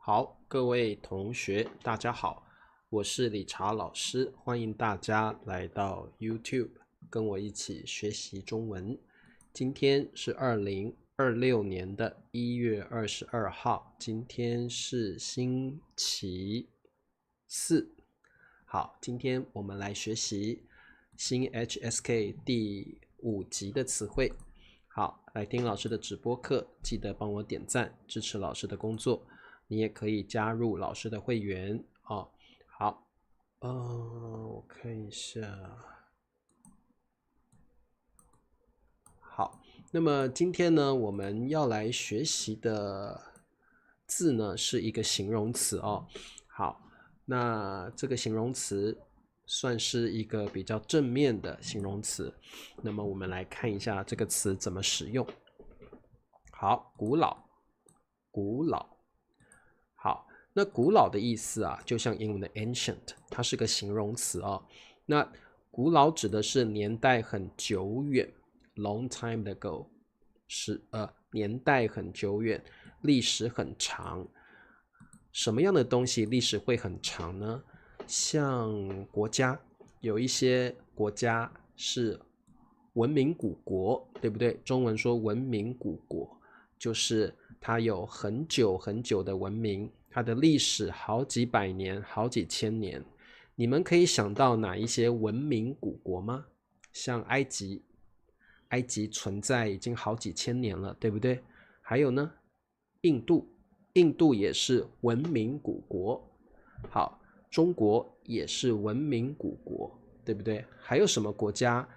好，各位同学，大家好，我是理查老师，欢迎大家来到 YouTube， 跟我一起学习中文。今天是2026年的1月22号，今天是星期四。好，今天我们来学习新 HSK 第5集的词汇。好，来听老师的直播课，记得帮我点赞，支持老师的工作。你也可以加入老师的会员哦。好，我看一下。好，那么今天呢，我们要来学习的字呢是一个形容词哦。好，那这个形容词算是一个比较正面的形容词。那么我们来看一下这个词怎么使用。好，古老，古老。好，那古老的意思啊，就像英文的 ancient， 它是个形容词哦。那古老指的是年代很久远 ，long time ago， 是年代很久远，历史很长。什么样的东西历史会很长呢？像国家，有一些国家是文明古国，对不对？中文说文明古国，就是它有很久很久的文明，它的历史好几百年、好几千年。你们可以想到哪一些文明古国吗？像埃及，埃及存在已经好几千年了，对不对？还有呢，印度，印度也是文明古国。好，中国也是文明古国，对不对？还有什么国家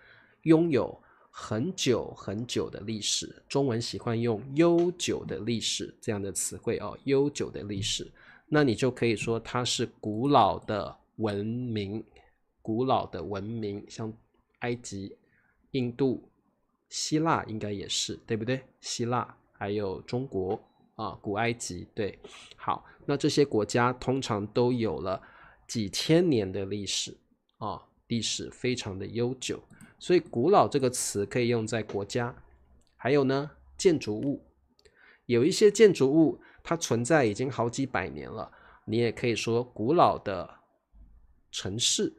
拥有很久很久的历史？中文喜欢用悠久的历史这样的词汇哦，悠久的历史。那你就可以说它是古老的文明，古老的文明，像埃及、印度、希腊应该也是，对不对？希腊还有中国啊，古埃及，对。好，那这些国家通常都有了几千年的历史啊，历史非常的悠久。所以古老这个词可以用在国家。还有呢，建筑物，有一些建筑物它存在已经好几百年了，你也可以说古老的城市，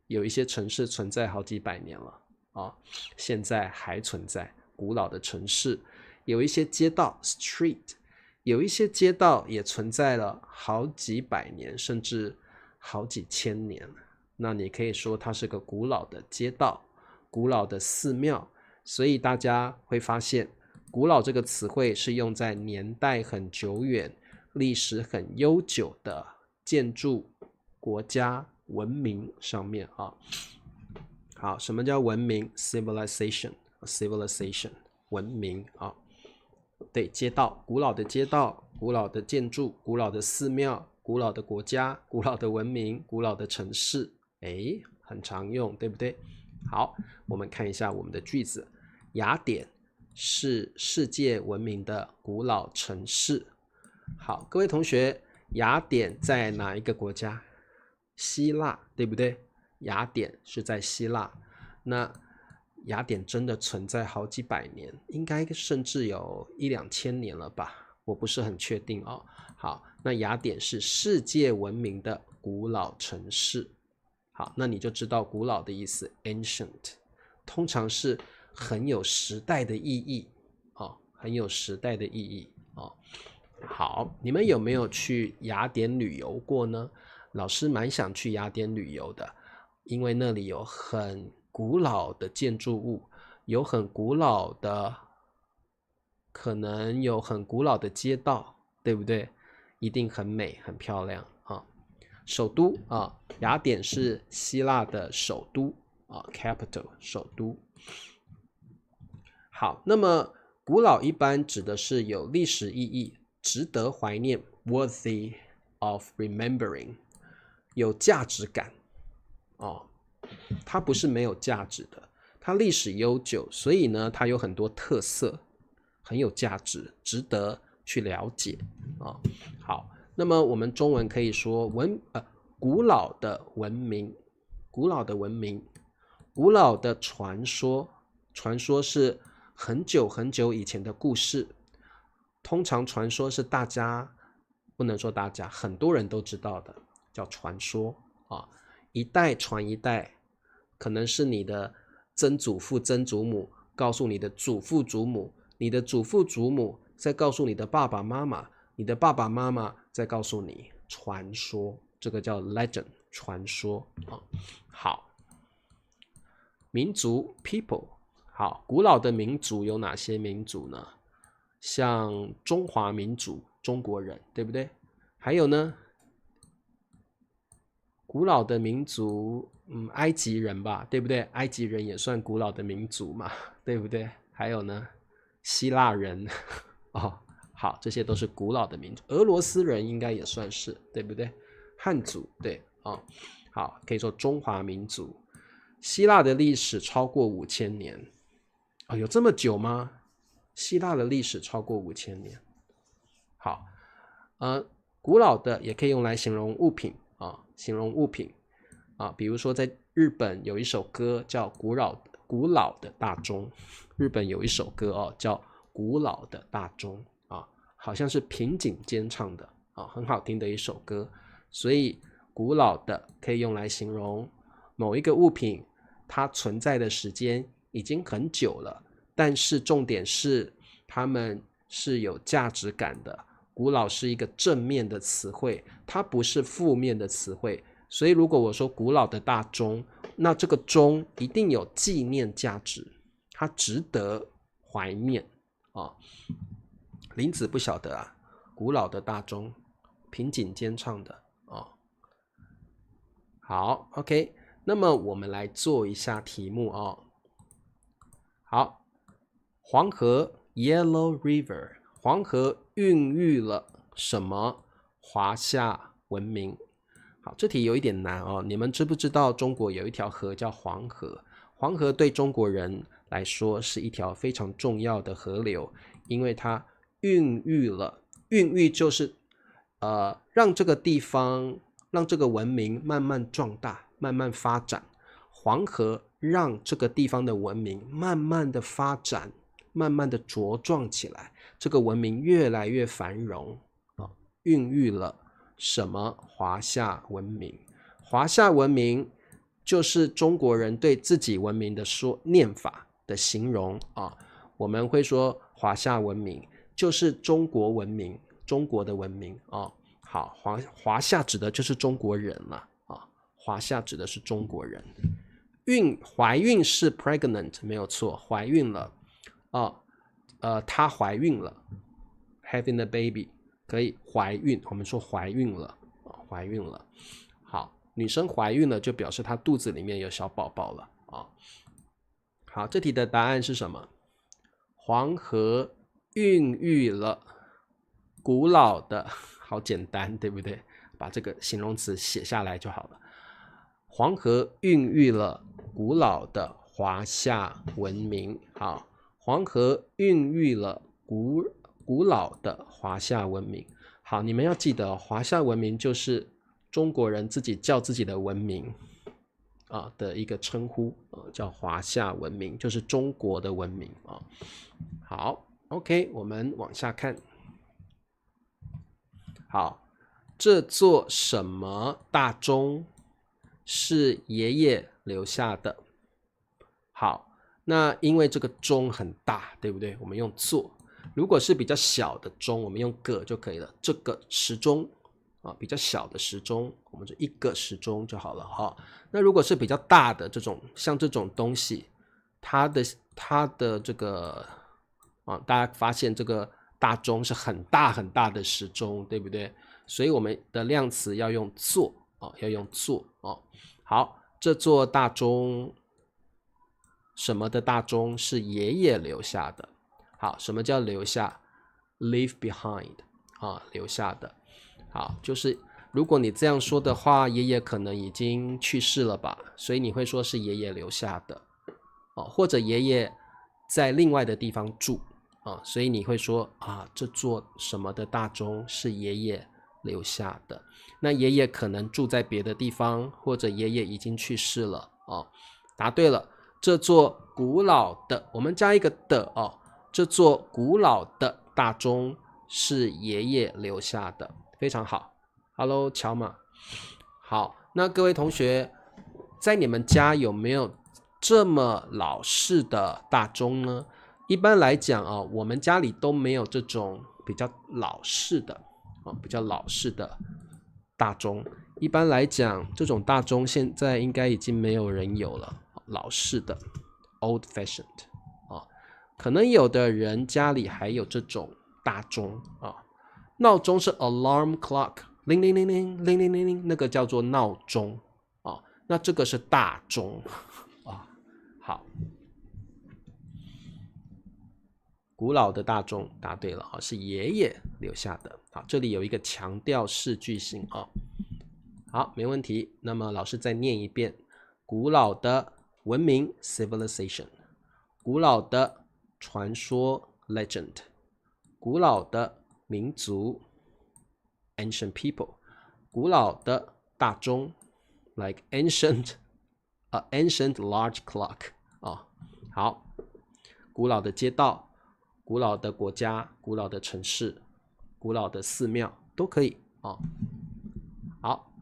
有一些城市存在好几百年了啊，现在还存在古老的城市。有一些街道 street， 有一些街道也存在了好几百年甚至好几千年，那你可以说它是个古老的街道，古老的寺庙。所以大家会发现古老这个词汇是用在年代很久远、历史很悠久的建筑、国家、文明上面啊。好，什么叫文明 ？civilization， 文明啊。对，街道，古老的街道，古老的建筑，古老的寺庙，古老的国家，古老的文明，古老的城市，很常用，对不对？好，我们看一下我们的句子。雅典是世界闻名的古老城市。好，各位同学，雅典在哪一个国家？希腊，对不对？雅典是在希腊。那雅典真的存在好几百年，应该甚至有1-2千年了吧，我不是很确定哦。好，那雅典是世界闻名的古老城市。好，那你就知道古老的意思 ancient 通常是很有时代的意义哦，很有时代的意义哦。好，你们有没有去雅典旅游过呢？老师蛮想去雅典旅游的，因为那里有很古老的建筑物，有很古老的，可能有很古老的街道，对不对？一定很美很漂亮啊。首都啊，雅典是希腊的首都啊 ，capital 首都。好，那么古老一般指的是有历史意义，值得怀念 ，worthy of remembering， 有价值感哦。它不是没有价值的，它历史悠久，所以呢，它有很多特色，很有价值，值得去了解啊。好，那么我们中文可以说古老的文明，古老的文明，古老的传说，传说是很久很久以前的故事。通常传说是大家不能说大家，很多人都知道的，叫传说啊，一代传一代，可能是你的曾祖父、曾祖母告诉你的祖父祖母，你的祖父祖母再告诉你的爸爸妈妈，你的爸爸妈妈再告诉你，传说，这个叫 legend 传说啊。好，民族 people， 好，古老的民族有哪些民族呢？像中华民族，中国人，对不对？还有呢，古老的民族，埃及人吧，对不对？埃及人也算古老的民族嘛，对不对？还有呢，希腊人，哦，好，这些都是古老的民族。俄罗斯人应该也算是，对不对？汉族，对，哦，好，可以说中华民族。希腊的历史超过5000年，哦，有这么久吗？希腊的历史超过5000年。好，古老的也可以用来形容物品啊，形容物品啊，比如说在日本有一首歌叫古老的大钟，日本有一首歌哦叫古老的大钟啊，好像是平井坚唱的啊，很好听的一首歌。所以古老的可以用来形容某一个物品，它存在的时间已经很久了，但是重点是它们是有价值感的。古老是一个正面的词汇，它不是负面的词汇。所以如果我说古老的大钟，那这个钟一定有纪念价值，它值得怀念啊。林子不晓得啊，古老的大钟，平井坚唱的啊。好 ，OK， 那么我们来做一下题目啊。好，黄河 Yellow River， 黄河孕育了什么华夏文明？好，这题有一点难哦。你们知不知道中国有一条河叫黄河？黄河对中国人来说是一条非常重要的河流，因为它孕育了，孕育就是让这个地方，让这个文明慢慢壮大，慢慢发展。黄河让这个地方的文明慢慢的发展，慢慢的茁壮起来，这个文明越来越繁荣啊，孕育了什么华夏文明？华夏文明就是中国人对自己文明的念法的形容啊。我们会说华夏文明就是中国文明，中国的文明啊。好，华夏指的就是中国人了啊。华夏指的是中国人。怀孕是 pregnant 没有错，怀孕了啊。她怀孕了 ，having a baby。可以怀孕，我们说怀孕了，怀孕了。好，女生怀孕了就表示她肚子里面有小宝宝了啊。好，这题的答案是什么？黄河孕育了古老的，好简单，对不对？把这个形容词写下来就好了。黄河孕育了古老的华夏文明。好，黄河孕育了古老的华夏文明。好，你们要记得，华夏文明就是中国人自己叫自己的文明的一个称呼叫华夏文明，就是中国的文明啊。好 ，OK， 我们往下看。好，这座什么大钟是爷爷留下的？好，那因为这个钟很大，对不对？我们用座。如果是比较小的钟，我们用个就可以了。这个时钟比较小的时钟，我们就一个时钟就好了哈。那如果是比较大的这种，像这种东西，它的这个大家发现这个大钟是很大很大的时钟，对不对？所以我们的量词要用座要用座好，这座大钟，什么的大钟是爷爷留下的？好，什么叫留下 ？Leave behind 留下的。好，就是如果你这样说的话，爷爷可能已经去世了吧，所以你会说是爷爷留下的或者爷爷在另外的地方住所以你会说这座什么的大钟是爷爷留下的。那爷爷可能住在别的地方，或者爷爷已经去世了答对了，这座古老的，我们加一个的这座古老的大钟是爷爷留下的。非常好。Hello， 乔玛。好，那各位同学，在你们家有没有这么老式的大钟呢？一般来讲啊，我们家里都没有这种比较老式的大钟。一般来讲，这种大钟现在应该已经没有人有了，老式的 old fashioned 啊，可能有的人家里还有这种大钟啊。闹钟是 alarm clock， 铃铃铃铃铃铃铃铃，那个叫做闹钟啊。那这个是大钟啊。好，古老的大钟，答对了啊，是爷爷留下的。好，这里有一个强调式句型啊。好，没问题。那么老师再念一遍：古老的文明 civilization， 古老的传说 legend， 古老的民族 ancient people， 古老的大钟 like ancient large clock 啊。好，古老的街道，古老的国家，古老的城市，古老的寺庙都可以啊。好。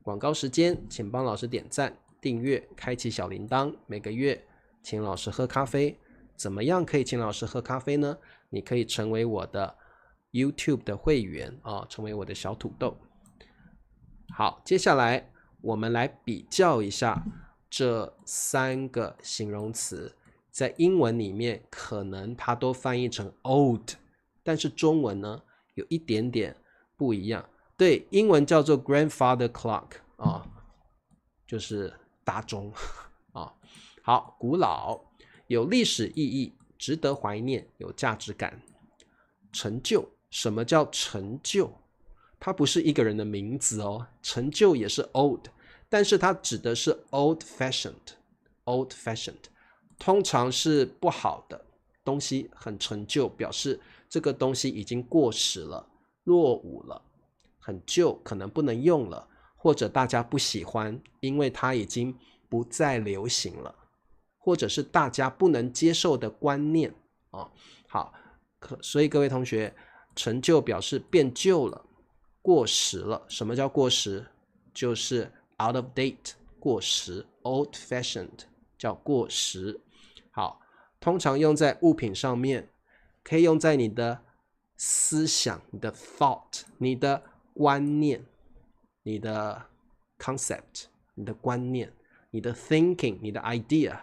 广告时间，请帮老师点赞、订阅、开启小铃铛。每个月请老师喝咖啡，怎么样可以请老师喝咖啡呢？你可以成为我的 YouTube 的会员啊，成为我的小土豆。好，接下来我们来比较一下这3个形容词，在英文里面可能它都翻译成 old， 但是中文呢有一点点不一样。对，英文叫做 grandfather clock 啊，就是大钟啊。好，古老，有历史意义，值得怀念，有价值感。成就，什么叫成就？它不是一个人的名字哦，成就也是 old， 但是它指的是 old fashioned， 通常是不好的东西，很陈旧，表示这个东西已经过时了，落伍了。很旧，可能不能用了，或者大家不喜欢，因为它已经不再流行了，或者是大家不能接受的观念啊。好，所以各位同学，陈旧表示变旧了，过时了。什么叫过时？就是 out of date， 过时 old fashioned 叫过时。好，通常用在物品上面，可以用在你的思想，你的 thought， 你的观念，你的 concept， 你的观念，你的 thinking， 你的 idea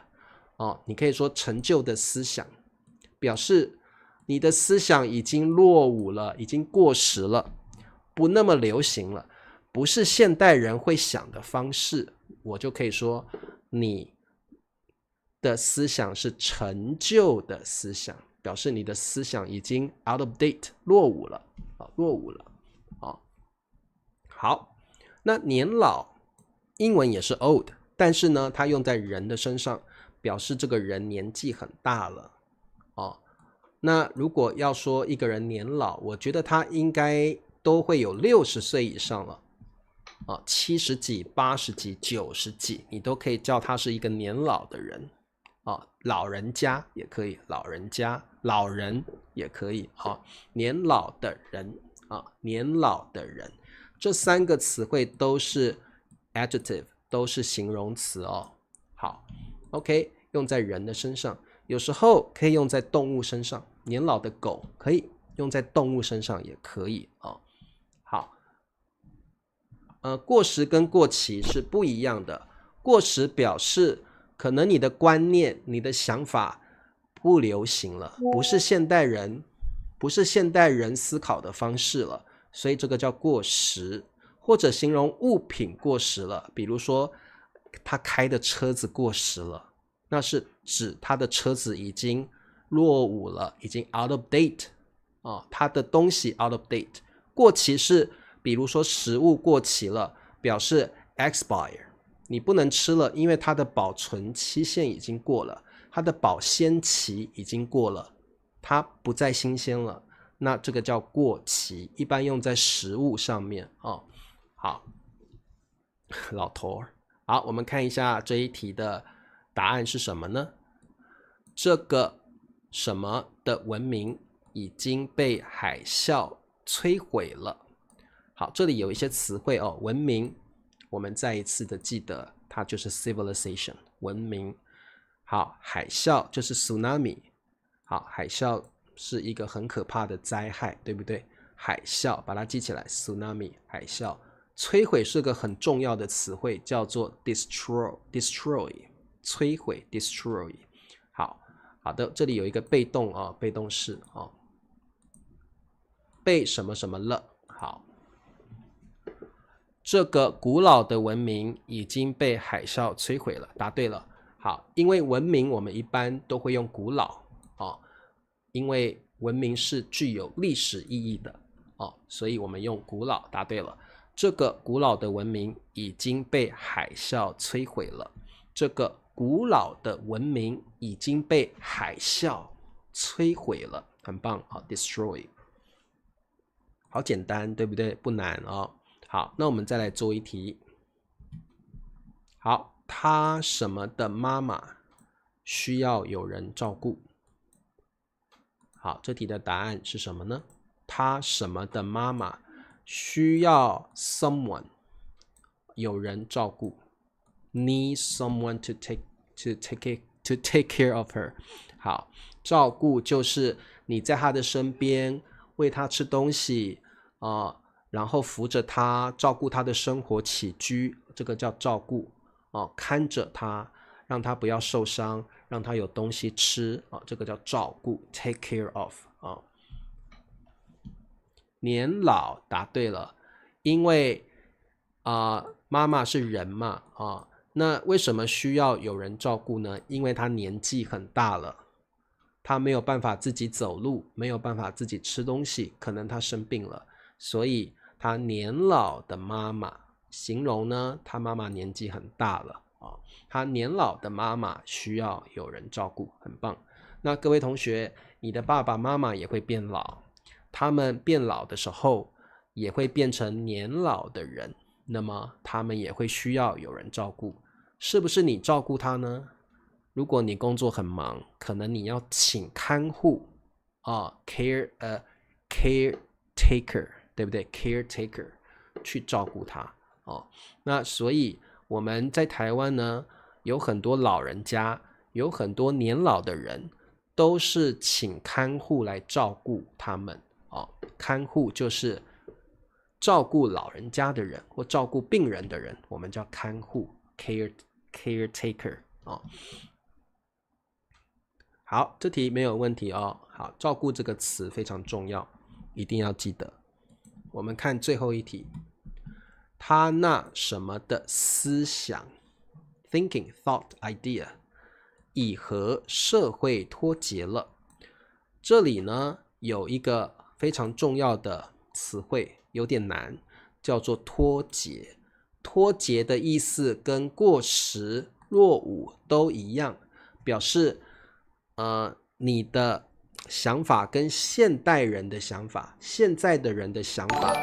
哦，你可以说陈旧的思想，表示你的思想已经落伍了，已经过时了，不那么流行了，不是现代人会想的方式，我就可以说你的思想是陈旧的思想，表示你的思想已经 out of date， 落伍了。好，那年老，英文也是 old， 但是呢，它用在人的身上，表示这个人年纪很大了。那如果要说一个人年老，我觉得他应该都会有60岁以上了。70几、80几、90几，你都可以叫他是一个年老的人。老人家也可以，老人家、老人也可以。年老的人，年老的人。这3个词汇都是 adjective， 都是形容词哦。好 ，OK， 用在人的身上，有时候可以用在动物身上。年老的狗可以用在动物身上，也可以哦。好，过时跟过期是不一样的。过时表示可能你的观念、你的想法不流行了，不是现代人思考的方式了。所以这个叫过时，或者形容物品过时了，比如说他开的车子过时了，那是指他的车子已经落伍了，已经 out of date，他的东西 out of date。过期是比如说食物过期了，表示 expire， 你不能吃了，因为它的保存期限已经过了，它的保鲜期已经过了，它不再新鲜了。那这个叫过期，一般用在食物上面。好，老头儿。好，我们看一下这一题的答案是什么呢？这个什么的文明已经被海啸摧毁了。好，这里有一些词汇哦，文明，我们再一次的记得，它就是 civilization 文明。好，海啸就是 tsunami。好，海啸是一个很可怕的灾害，对不对？海啸，把它记起来 ，tsunami 海啸。摧毁是个很重要的词汇，叫做 destroy， 摧毁 destroy。好的，这里有一个被动啊、被动式啊、被什么什么了。好，这个古老的文明已经被海啸摧毁了，答对了。好，因为文明我们一般都会用古老啊，因为文明是具有历史意义的啊，所以我们用古老，答对了。这个古老的文明已经被海啸摧毁了。这个古老的文明已经被海啸摧毁了，很棒啊 ，destroy， 好简单，对不对？不难哦。好，那我们再来做一题。好，他什么的妈妈需要有人照顾？好，这题的答案是什么呢？他什么的妈妈需要 someone 有人照顾 ，need someone to take care of her。好，照顾就是你在他的身边，喂他吃东西然后扶着他，照顾他的生活起居，这个叫照顾看着他，让他不要受伤，让他有东西吃这个叫照顾 take care of 年老，答对了，因为妈妈是人嘛那为什么需要有人照顾呢？因为他年纪很大了，他没有办法自己走路，没有办法自己吃东西，可能他生病了，所以他年老的妈妈，形容呢他妈妈年纪很大了他年老的妈妈需要有人照顾，很棒。那各位同学，你的爸爸妈妈也会变老，他们变老的时候也会变成年老的人，那么他们也会需要有人照顾，是不是你照顾他呢？如果你工作很忙，可能你要请看护caretaker， 对不对 ？caretaker 去照顾他那所以我们在台湾呢，有很多老人家，有很多年老的人，都是请看护来照顾他们看护就是照顾老人家的人或照顾病人的人，我们叫看护 caretaker 好，这题没有问题好，照顾这个词非常重要，一定要记得。我们看最后一题，他那什么的思想 thinking thought idea 已和社会脱节了。这里呢有一个非常重要的词汇，有点难，叫做脱节。脱节的意思跟过时落伍都一样，表示你的想法跟现代人的想法，现在的人的想法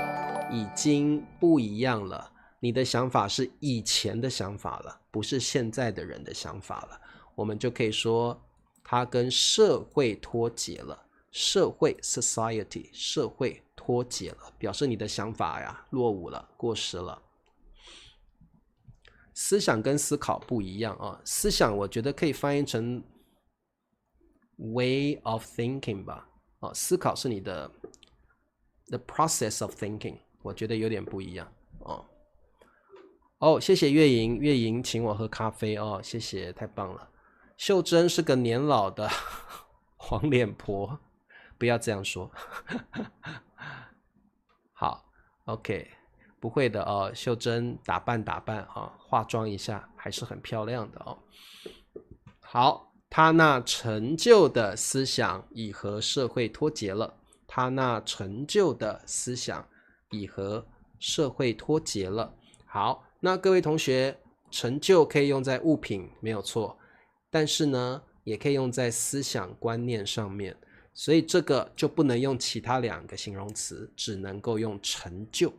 已经不一样了。你的想法是以前的想法了，不是现在的人的想法了。我们就可以说，它跟社会脱节了。社会 society 社会脱节了，表示你的想法呀落伍了，过时了。思想跟思考不一样思想我觉得可以翻译成 way of thinking 吧思考是你的 the process of thinking， 我觉得有点不一样谢谢月莹，月莹请我喝咖啡谢谢，太棒了。秀珍是个年老的黄脸婆，不要这样说好 OK， 不会的秀珍打扮化妆一下还是很漂亮的好，他那陈旧的思想已和社会脱节了。他那陈旧的思想已和社会脱节了。好，那各位同学，陈旧可以用在物品，没有错，但是呢，也可以用在思想观念上面，所以这个就不能用其他两个形容词，只能够用陈旧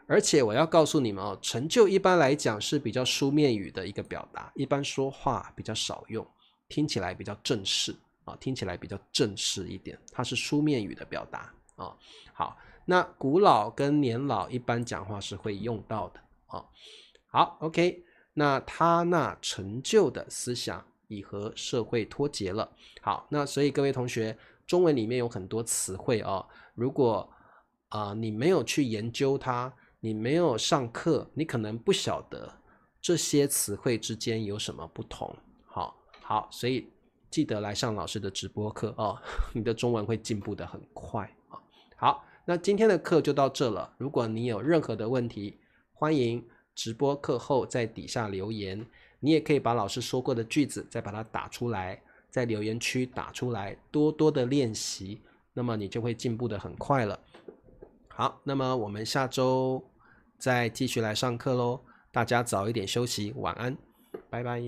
而且我要告诉你们陈旧一般来讲是比较书面语的一个表达，一般说话比较少用，听起来比较正式听起来比较正式一点，它是书面语的表达好，那古老跟年老一般讲话是会用到的啊。好 ，OK， 那他那陈旧的思想已和社会脱节了。好，那所以各位同学，中文里面有很多词汇啊，如果你没有去研究它，你没有上课，你可能不晓得这些词汇之间有什么不同。好，所以记得来上老师的直播课哦，你的中文会进步得很快啊。好，那今天的课就到这了。如果你有任何的问题，欢迎直播课后在底下留言。你也可以把老师说过的句子再把它打出来，在留言区打出来，多多的练习，那么你就会进步得很快了。好，那么我们下周再继续来上课咯，大家早一点休息，晚安，拜拜。